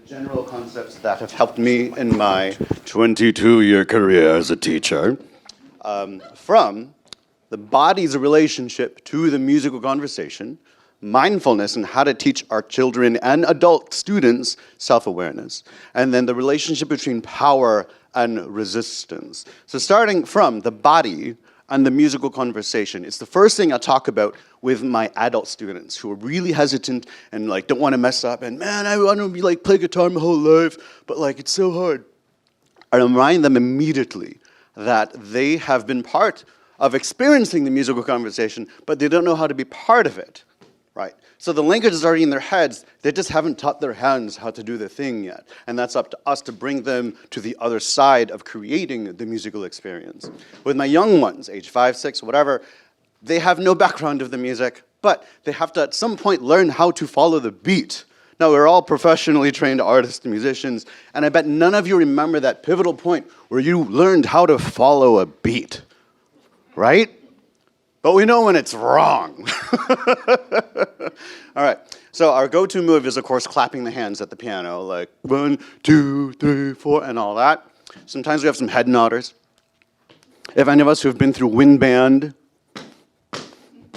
General concepts that have helped me in my 22-year career as a teacher, from the body's relationship to the musical conversation, mindfulness and how to teach our children and adult students self-awareness, and then the relationship between power and resistance. So starting from the body and the musical conversation, it's the first thing I talk about with my adult students who are really hesitant and like don't want to mess up, and man, I want to be like play guitar my whole life, but like it's so hard. I remind them immediately that they have been part of experiencing the musical conversation, but they don't know how to be part of it, right? So the language is already in their heads, they just haven't taught their hands how to do the thing yet. And that's up to us to bring them to the other side of creating the musical experience. With my young ones, age 5, 6, whatever, they have no background of the music, but they have to at some point learn how to follow the beat. Now, we're all professionally trained artists and musicians, and I bet none of you remember that pivotal point where you learned how to follow a beat, right? But we know when it's wrong. All right, so our go-to move is, of course, clapping the hands at the piano, like 1, 2, 3, 4, and all that. Sometimes we have some head nodders. If any of us who've been through wind band,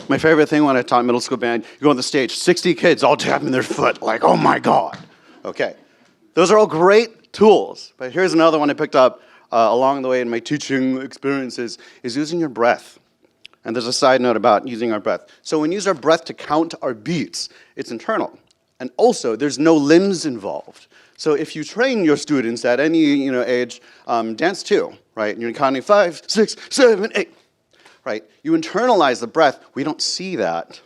my favorite thing when I taught middle school band, you go on the stage, 60 kids all tapping their foot, like, oh my God. Okay, those are all great tools, but here's another one I picked up along the way in my teaching experiences, is using your breath. And there's a side note about using our breath. So when we use our breath to count our beats, it's internal. And also, there's no limbs involved. So if you train your students at any age, dance too, right? And you're counting 5, 6, 7, 8. Right? You internalize the breath. We don't see that.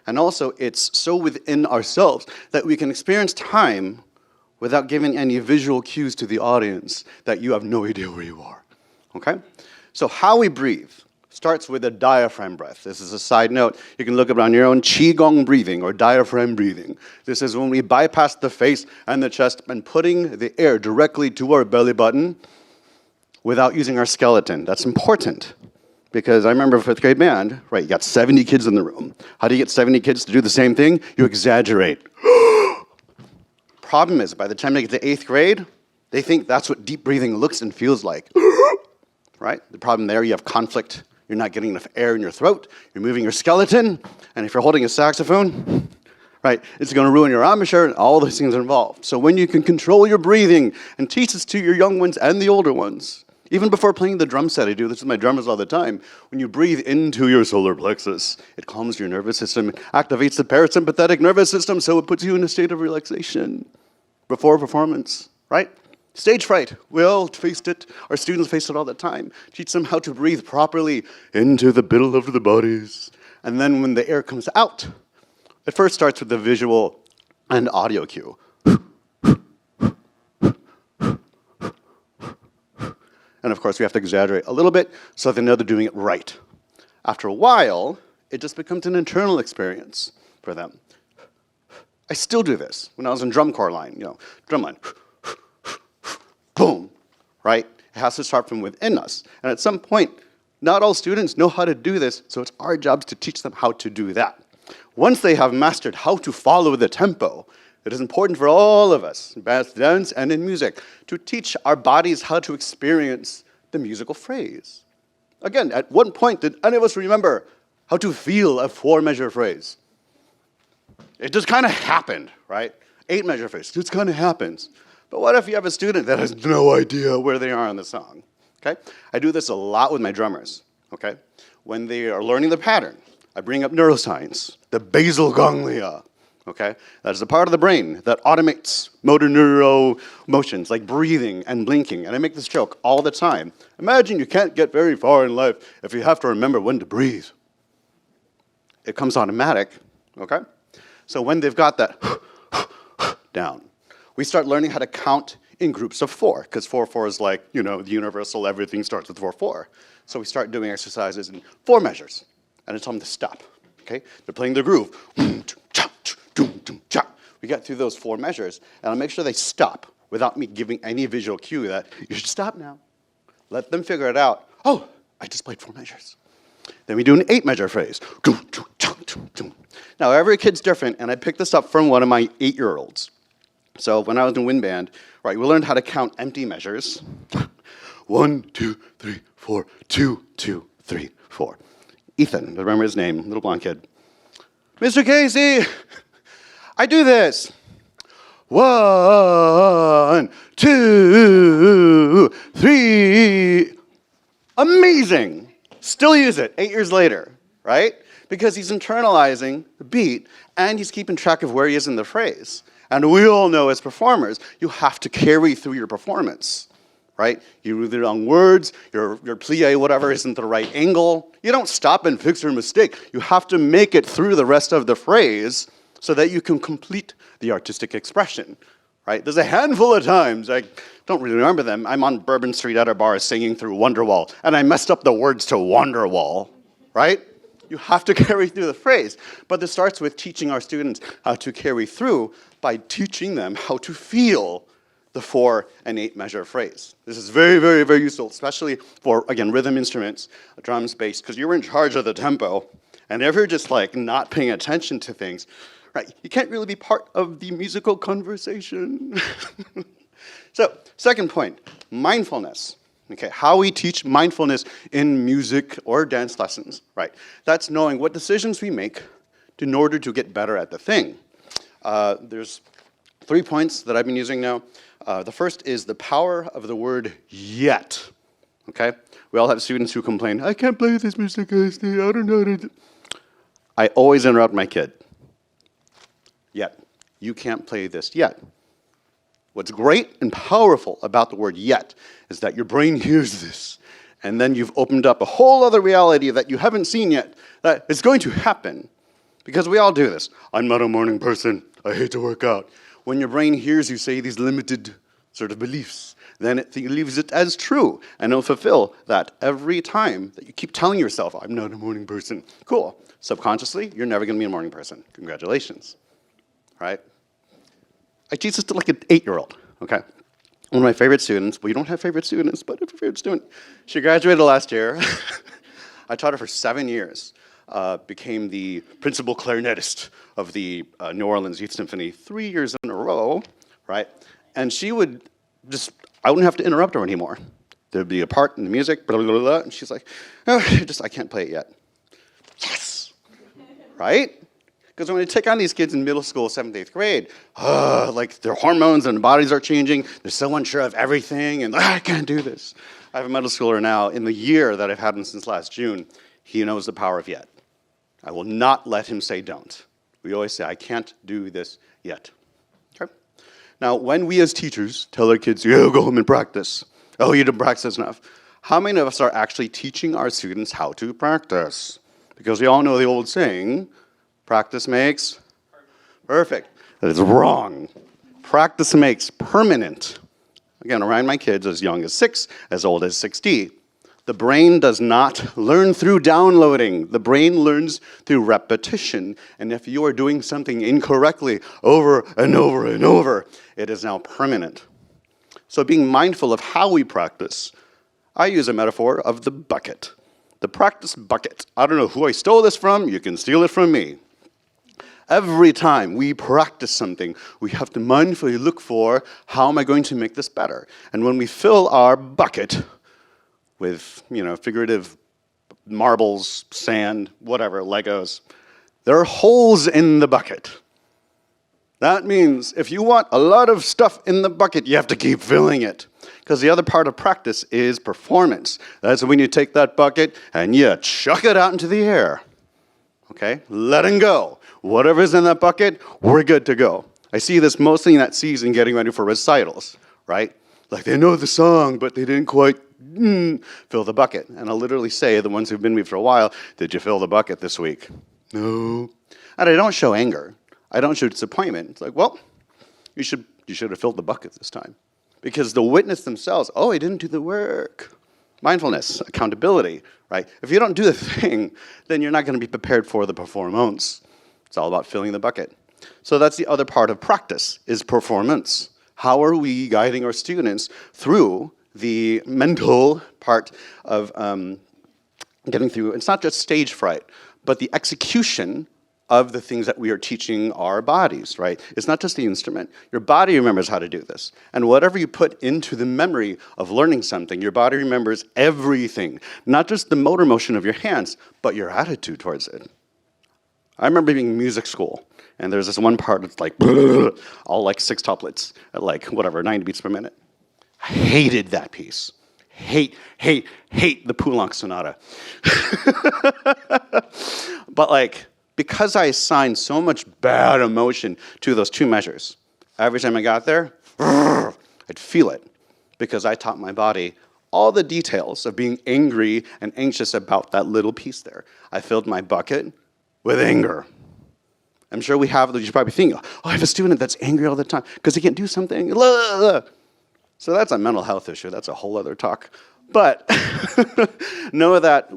And also, it's so within ourselves that we can experience time without giving any visual cues to the audience that you have no idea where you are. Okay? So how we breathe starts with a diaphragm breath. This is a side note. You can look up on your own qigong breathing or diaphragm breathing. This is when we bypass the face and the chest and putting the air directly to our belly button without using our skeleton. That's important. Because I remember 5th grade band, right, you got 70 kids in the room. How do you get 70 kids to do the same thing? You exaggerate. Problem is, by the time they get to 8th grade, they think that's what deep breathing looks and feels like. Right? The problem there, you have conflict. You're not getting enough air in your throat. You're moving your skeleton. And if you're holding a saxophone, right, it's going to ruin your embouchure and all those things involved. So when you can control your breathing and teach this to your young ones and the older ones, even before playing the drum set, I do this with my drummers all the time. When you breathe into your solar plexus, it calms your nervous system, activates the parasympathetic nervous system, so it puts you in a state of relaxation before performance, right? Stage fright, we all faced it. Our students face it all the time. Teach them how to breathe properly into the middle of the bodies. And then when the air comes out, it first starts with the visual and audio cue. And of course, we have to exaggerate a little bit so they know they're doing it right. After a while, it just becomes an internal experience for them. I still do this. When I was in drum corps line, drum line, boom, right? It has to start from within us. And at some point, not all students know how to do this, so it's our jobs to teach them how to do that. Once they have mastered how to follow the tempo, it is important for all of us, in dance and in music, to teach our bodies how to experience the musical phrase. Again, at one point, did any of us remember how to feel a 4-measure phrase? It just kind of happened, right? 8-measure phrase, it just kind of happens. But what if you have a student that has no idea where they are in the song? Okay? I do this a lot with my drummers, okay? When they are learning the pattern, I bring up neuroscience, the basal ganglia. Okay? That is a part of the brain that automates motor neuro motions like breathing and blinking. And I make this joke all the time. Imagine you can't get very far in life if you have to remember when to breathe. It comes automatic, okay? So when they've got that down, we start learning how to count in groups of 4, because 4-4 is like, the universal, everything starts with 4-4. So we start doing exercises in 4 measures, and I tell them to stop, okay? They're playing their groove. We get through those 4 measures, and I'll make sure they stop without me giving any visual cue that you should stop now. Let them figure it out. Oh, I just played 4 measures. Then we do an 8-measure phrase. Now, every kid's different, and I picked this up from one of my 8-year-olds. So when I was in wind band, right, we learned how to count empty measures. 1, 2, 3, 4, 2, 2, 3, 4. Ethan, remember his name, little blonde kid. Mr. Casey, I do this. 1, 2, 3. Amazing. Still use it 8 years later, right? Because he's internalizing the beat and he's keeping track of where he is in the phrase. And we all know as performers, you have to carry through your performance, right? You do the wrong words, your plie, whatever, isn't the right angle. You don't stop and fix your mistake. You have to make it through the rest of the phrase so that you can complete the artistic expression, right? There's a handful of times, I don't really remember them, I'm on Bourbon Street at a bar singing through Wonderwall, and I messed up the words to Wonderwall, right? You have to carry through the phrase. But this starts with teaching our students how to carry through by teaching them how to feel the 4 and 8 measure phrase. This is very, very, very useful, especially for, again, rhythm instruments, drums, bass, because you're in charge of the tempo. And if you're just like not paying attention to things, right, you can't really be part of the musical conversation. So, second point, mindfulness. Okay, how we teach mindfulness in music or dance lessons, right? That's knowing what decisions we make in order to get better at the thing. There's 3 points that I've been using now. The first is the power of the word yet, okay? We all have students who complain, I can't play this, Mr. Casey, I don't know how to do. I always interrupt my kid. Yet. You can't play this yet. What's great and powerful about the word yet is that your brain hears this, and then you've opened up a whole other reality that you haven't seen yet, that is going to happen. Because we all do this. I'm not a morning person. I hate to work out. When your brain hears you say these limited sort of beliefs, then it believes it as true, and it'll fulfill that every time that you keep telling yourself, I'm not a morning person. Cool. Subconsciously, you're never going to be a morning person. Congratulations. Right? I teach this to like an 8-year-old, okay? One of my favorite students, well, you don't have favorite students, but I have a favorite student. She graduated last year. I taught her for 7 years. Became the principal clarinetist of the New Orleans Youth Symphony 3 years in a row, right? And she would just, I wouldn't have to interrupt her anymore. There'd be a part in the music, blah, blah, blah, blah, and she's like, oh, I can't play it yet. Yes, right? Because when you take on these kids in middle school, 7th, 8th grade, like their hormones and bodies are changing, they're so unsure of everything, and I can't do this. I have a middle schooler now, in the year that I've had him since last June, he knows the power of yet. I will not let him say don't. We always say, I can't do this yet. Okay? Now, when we as teachers tell our kids, go home and practice. Oh, you didn't practice enough. How many of us are actually teaching our students how to practice? Because we all know the old saying, practice makes perfect. That is wrong. Practice makes permanent. Again, around my kids as young as 6, as old as 60. The brain does not learn through downloading. The brain learns through repetition. And if you are doing something incorrectly over and over and over, it is now permanent. So being mindful of how we practice, I use a metaphor of the bucket. The practice bucket. I don't know who I stole this from. You can steal it from me. Every time we practice something, we have to mindfully look for, how am I going to make this better? And when we fill our bucket with, figurative marbles, sand, whatever, Legos, there are holes in the bucket. That means if you want a lot of stuff in the bucket, you have to keep filling it. Because the other part of practice is performance. That's when you take that bucket and you chuck it out into the air. Okay? Letting go. Whatever's in that bucket, we're good to go. I see this mostly in that season getting ready for recitals, right? Like they know the song, but they didn't quite fill the bucket. And I'll literally say, the ones who've been with me for a while, did you fill the bucket this week? No. And I don't show anger. I don't show disappointment. It's like, well, you should have filled the bucket this time. Because the witness themselves, oh, I didn't do the work. Mindfulness, accountability, right? If you don't do the thing, then you're not going to be prepared for the performance. It's all about filling the bucket. So that's the other part of practice, is performance. How are we guiding our students through the mental part of getting through, it's not just stage fright, but the execution of the things that we are teaching our bodies, right? It's not just the instrument. Your body remembers how to do this. And whatever you put into the memory of learning something, your body remembers everything. Not just the motor motion of your hands, but your attitude towards it. I remember being in music school, and there's this one part that's like, all like six tuplets at like, whatever, 90 beats per minute. I hated that piece. Hate the Tuazon-Zonada. But like, because I assigned so much bad emotion to those two measures, every time I got there, I'd feel it. Because I taught my body all the details of being angry and anxious about that little piece there. I filled my bucket with anger. I'm sure we have, you're probably thinking, oh, I have a student that's angry all the time because he can't do something. So that's a mental health issue. That's a whole other talk. But know that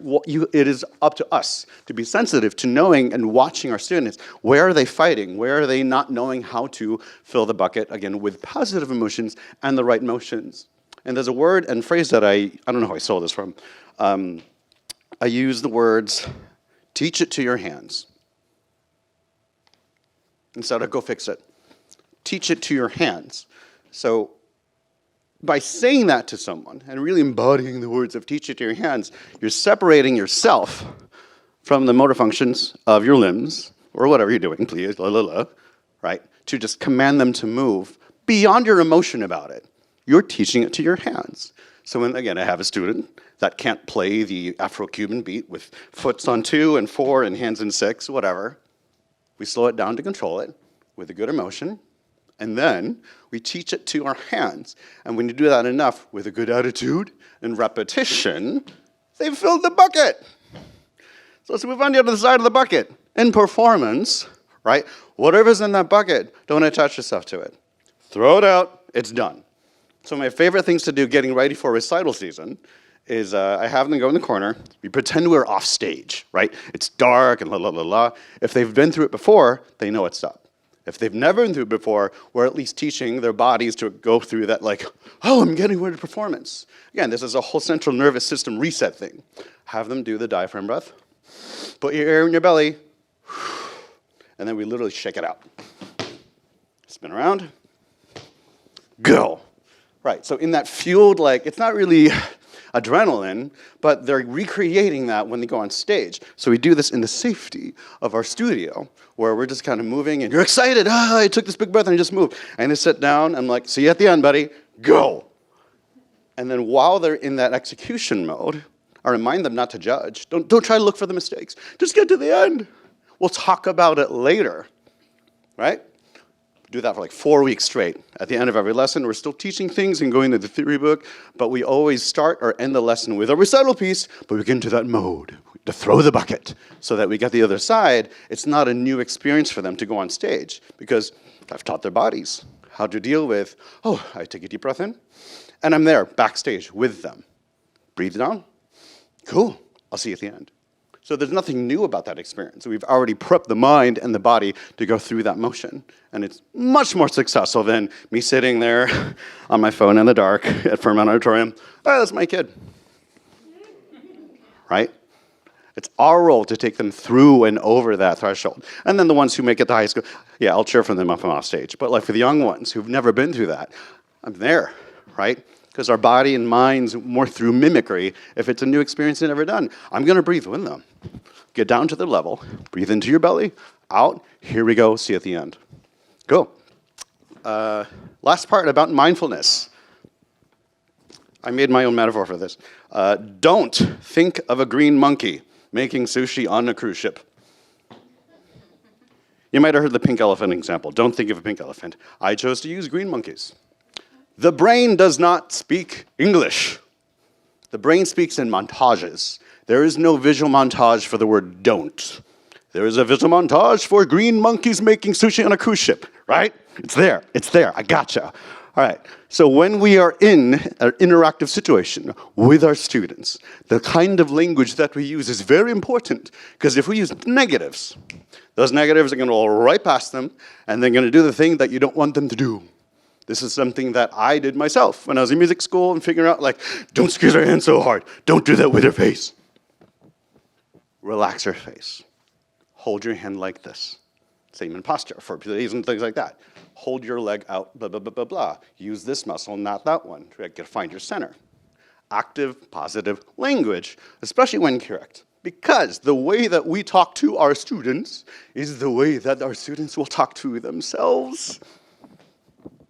it is up to us to be sensitive to knowing and watching our students. Where are they fighting? Where are they not knowing how to fill the bucket, again, with positive emotions and the right motions? And there's a word and phrase that I don't know who I stole this from. I use the words, teach it to your hands. Instead of go fix it. Teach it to your hands. So by saying that to someone and really embodying the words of teach it to your hands, you're separating yourself from the motor functions of your limbs, or whatever you're doing, please, right? To just command them to move beyond your emotion about it. You're teaching it to your hands. So when, again, I have a student that can't play the Afro-Cuban beat with foots on 2 and 4 and hands in 6, whatever, we slow it down to control it with a good emotion, and then we teach it to our hands. And when you do that enough with a good attitude and repetition, they've filled the bucket. So let's move on to the other side of the bucket. In performance, right, whatever's in that bucket, don't attach yourself to it. Throw it out, it's done. So my favorite things to do getting ready for recital season is I have them go in the corner. We pretend we're off stage, right? It's dark and If they've been through it before, they know it's up. If they've never been through it before, we're at least teaching their bodies to go through that like, oh, I'm getting ready for performance. Again, this is a whole central nervous system reset thing. Have them do the diaphragm breath. Put your air in your belly. And then we literally shake it out. Spin around. Go. Right, so in that fueled, like, it's not really adrenaline, but they're recreating that when they go on stage. So we do this in the safety of our studio, where we're just kind of moving, and you're excited, I took this big breath and I just moved. And they sit down, I'm like, see you at the end, buddy, go. And then while they're in that execution mode, I remind them not to judge. Don't try to look for the mistakes. Just get to the end. We'll talk about it later, right? Do that for like 4 weeks straight. At the end of every lesson, we're still teaching things and going to the theory book, but we always start or end the lesson with a recital piece, but we get into that mode to throw the bucket so that we get the other side. It's not a new experience for them to go on stage because I've taught their bodies how to deal with, oh, I take a deep breath in, and I'm there backstage with them. Breathe down. Cool. I'll see you at the end. So there's nothing new about that experience. We've already prepped the mind and the body to go through that motion. And it's much more successful than me sitting there on my phone in the dark at Fairmount Auditorium. Oh, that's my kid. Right? It's our role to take them through and over that threshold. And then the ones who make it to high school, yeah, I'll cheer for them up and off stage. But like for the young ones who've never been through that, I'm there, right? Because our body and mind's more through mimicry. If it's a new experience they've never done, I'm going to breathe with them. Get down to their level, breathe into your belly, out, here we go, see you at the end. Go. Last part about mindfulness. I made my own metaphor for this. Don't think of a green monkey making sushi on a cruise ship. You might have heard the pink elephant example. Don't think of a pink elephant. I chose to use green monkeys. The brain does not speak English. The brain speaks in montages. There is no visual montage for the word don't. There is a visual montage for green monkeys making sushi on a cruise ship, right? It's there, I gotcha. All right, so when we are in an interactive situation with our students, the kind of language that we use is very important, because if we use negatives, those negatives are gonna roll right past them, and they're gonna do the thing that you don't want them to do. This is something that I did myself when I was in music school and figuring out, like, don't squeeze her hand so hard. Don't do that with her face. Relax her face. hold your hand like this. Same in posture for these and things like that. Hold your leg out, blah, blah, blah, blah, blah. Use this muscle, not that one. To find your center. Active, positive language, especially when correct. Because the way that we talk to our students is the way that our students will talk to themselves.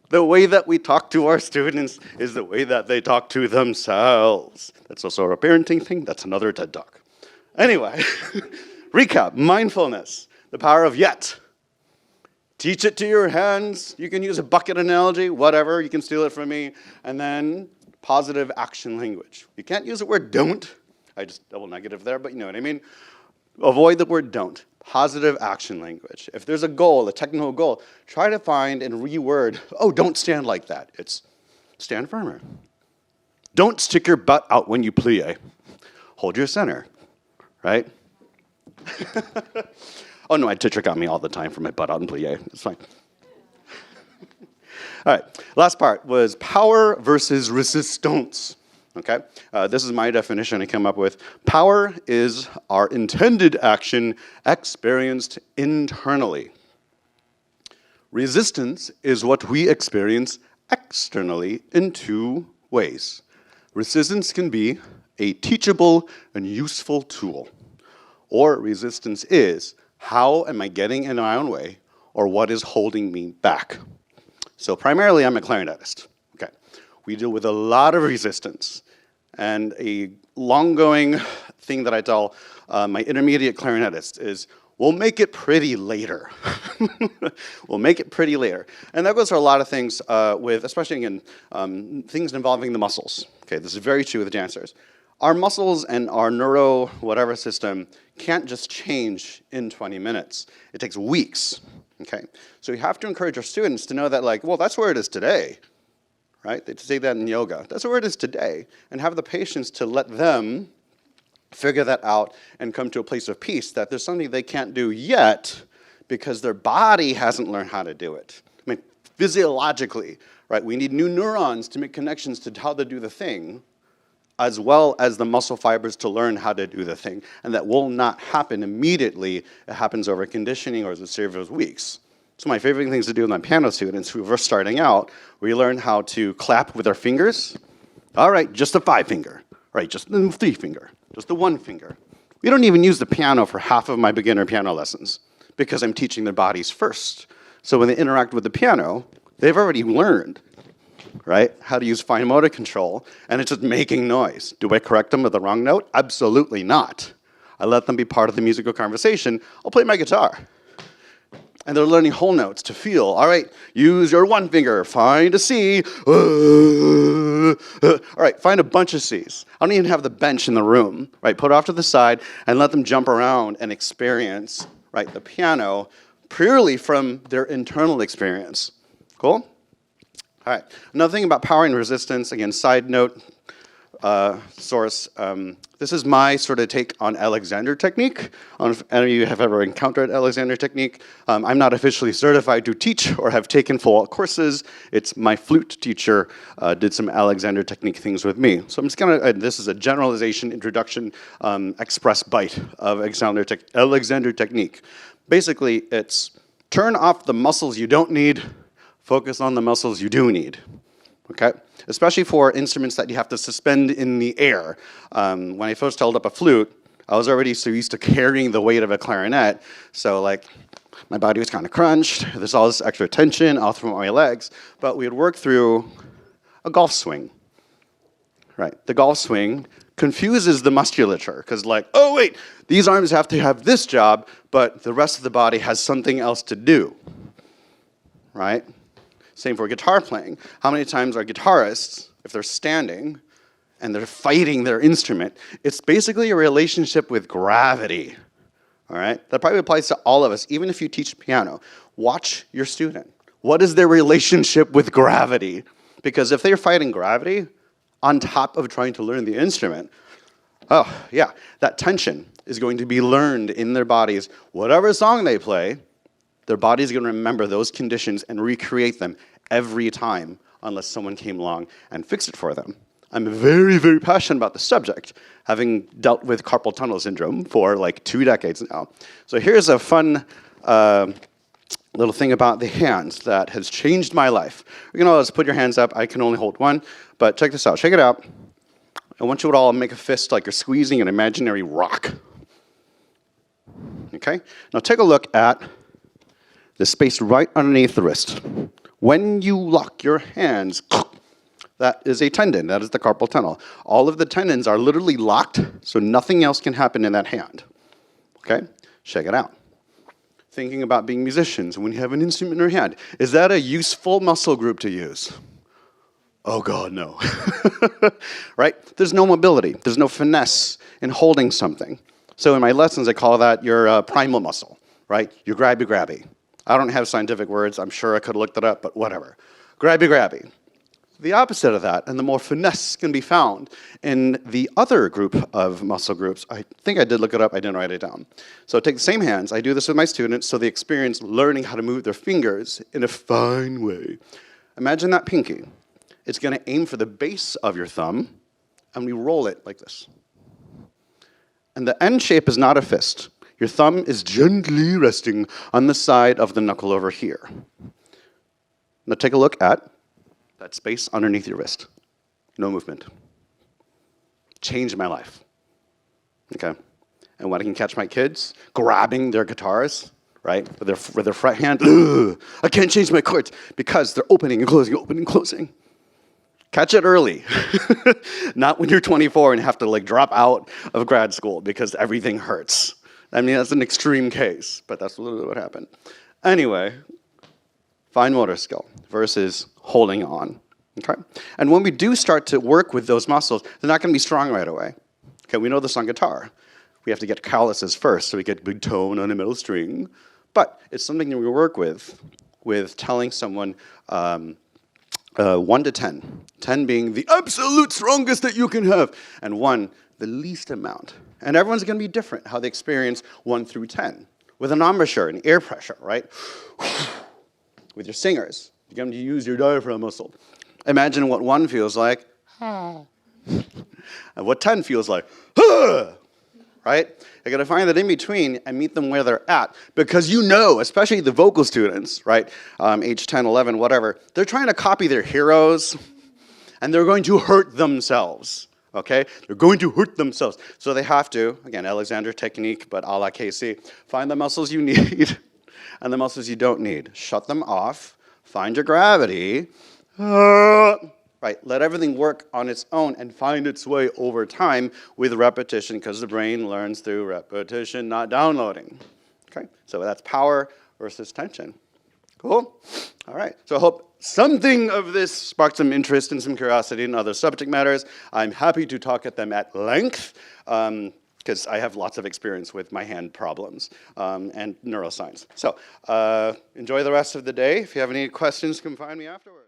The way that we talk to our students is the way that they talk to themselves. That's also a parenting thing. That's another TED Talk. Anyway, recap, mindfulness, the power of yet. Teach it to your hands. You can use a bucket analogy, whatever. You can steal it from me. And then positive action language. You can't use the word don't. I just double negative there, but you know what I mean. Avoid the word don't. Positive action language. If there's a goal, a technical goal, try to find and reword, oh, don't stand like that. It's stand firmer. Don't stick your butt out when you plie. Hold your center, right? Oh no, my teacher got me all the time for my butt out and plie. It's fine. All right, last part was power versus resistance. Okay, this is my definition I came up with. Power is our intended action experienced internally. Resistance is what we experience externally in two ways. Resistance can be a teachable and useful tool, or resistance is how am I getting in my own way, or what is holding me back. So primarily I'm a clarinetist. Okay, we deal with a lot of resistance. And a long-going thing that I tell my intermediate clarinetists is, we'll make it pretty later. We'll make it pretty later. And that goes for a lot of things with, especially in things involving the muscles. Okay, this is very true with dancers. Our muscles and our neuro whatever system can't just change in 20 minutes. It takes weeks, okay? So we have to encourage our students to know that, like, well, that's where it is today, right? They say that in yoga. That's where it is today, and have the patience to let them figure that out and come to a place of peace that there's something they can't do yet because their body hasn't learned how to do it. I mean, physiologically, right? We need new neurons to make connections to how to do the thing, as well as the muscle fibers to learn how to do the thing. And that will not happen immediately. It happens over conditioning or as a series of weeks. So my favorite things to do with my piano students who are starting out, we learn how to clap with our fingers. All right, just the 5 finger. Right, just the 3 finger. Just the 1 finger. We don't even use the piano for half of my beginner piano lessons because I'm teaching their bodies first. So when they interact with the piano, they've already learned, right, how to use fine motor control, and it's just making noise. Do I correct them with the wrong note? Absolutely not. I let them be part of the musical conversation. I'll play my guitar. And they're learning whole notes to feel. All right, use your 1 finger, find a C. All right, find a bunch of Cs. I don't even have the bench in the room, right? Put it off to the side and let them jump around and experience, right, the piano purely from their internal experience. Cool? All right, another thing about power and resistance, again, side note, source, this is my sort of take on Alexander technique. I don't know if any of you have ever encountered Alexander technique. I'm not officially certified to teach or have taken full courses. It's my flute teacher did some Alexander technique things with me. So I'm just gonna, this is a generalization, introduction, express bite of Alexander technique. Basically, it's turn off the muscles you don't need, focus on the muscles you do need, okay? Especially for instruments that you have to suspend in the air. When I first held up a flute, I was already so used to carrying the weight of a clarinet, so like, my body was kind of crunched, there's all this extra tension all through my legs, but we would work through a golf swing, right? The golf swing confuses the musculature, because like, oh wait, these arms have to have this job, but the rest of the body has something else to do, right? Same for guitar playing. How many times are guitarists, if they're standing and they're fighting their instrument, it's basically a relationship with gravity, all right? That probably applies to all of us, even if you teach piano. Watch your student. What is their relationship with gravity? Because if they're fighting gravity on top of trying to learn the instrument, oh yeah, that tension is going to be learned in their bodies. Whatever song they play, their body's going to remember those conditions and recreate them every time unless someone came along and fixed it for them. I'm very, very passionate about the subject, having dealt with carpal tunnel syndrome for like 2 decades now. So here's a fun little thing about the hands that has changed my life. You can always put your hands up. I can only hold one, but check this out. Shake it out. I want you to all make a fist like you're squeezing an imaginary rock. Okay? Now take a look at the space right underneath the wrist. When you lock your hands, that is a tendon. That is the carpal tunnel. All of the tendons are literally locked, so nothing else can happen in that hand. Okay? Check it out. Thinking about being musicians, when you have an instrument in your hand, is that a useful muscle group to use? Oh God, no. Right? There's no mobility. There's no finesse in holding something. So in my lessons, I call that your primal muscle, right? Your grabby-grabby. I don't have scientific words. I'm sure I could have looked it up, but whatever. Grabby-grabby. The opposite of that, and the more finesse can be found in the other group of muscle groups. I think I did look it up. I didn't write it down. So take the same hands. I do this with my students so they experience learning how to move their fingers in a fine way. Imagine that pinky. It's going to aim for the base of your thumb, and we roll it like this. And the end shape is not a fist. Your thumb is gently resting on the side of the knuckle over here. Now take a look at that space underneath your wrist. No movement. Changed my life. Okay? And when I can catch my kids grabbing their guitars, right, with their front hand, I can't change my chords because they're opening and closing. Catch it early. Not when you're 24 and have to like drop out of grad school because everything hurts. I mean, that's an extreme case, but that's literally what happened. Anyway, fine motor skill versus holding on. Okay? And when we do start to work with those muscles, they're not going to be strong right away. Okay, we know this on guitar. We have to get calluses first, so we get good tone on a middle string. But it's something that we work with telling someone 1 to 10. 10 being the absolute strongest that you can have, and 1, the least amount. And everyone's going to be different, how they experience 1 through 10. With an embouchure and air pressure, right? With your singers, you're going to use your diaphragm muscle. Imagine what 1 feels like, and what 10 feels like, right? You're going to find that in between and meet them where they're at, because you know, especially the vocal students, right, age 10, 11, whatever, they're trying to copy their heroes, and they're going to hurt themselves. Okay? They're going to hurt themselves. So they have to, again, Alexander technique, but a la KC, find the muscles you need and the muscles you don't need. Shut them off. Find your gravity. Right? Let everything work on its own and find its way over time with repetition, because the brain learns through repetition, not downloading. Okay? So that's power versus tension. Cool? All right. So I hope something of this sparked some interest and some curiosity in other subject matters. I'm happy to talk at them at length, because I have lots of experience with my hand problems and neuroscience. So enjoy the rest of the day. If you have any questions, come find me afterwards.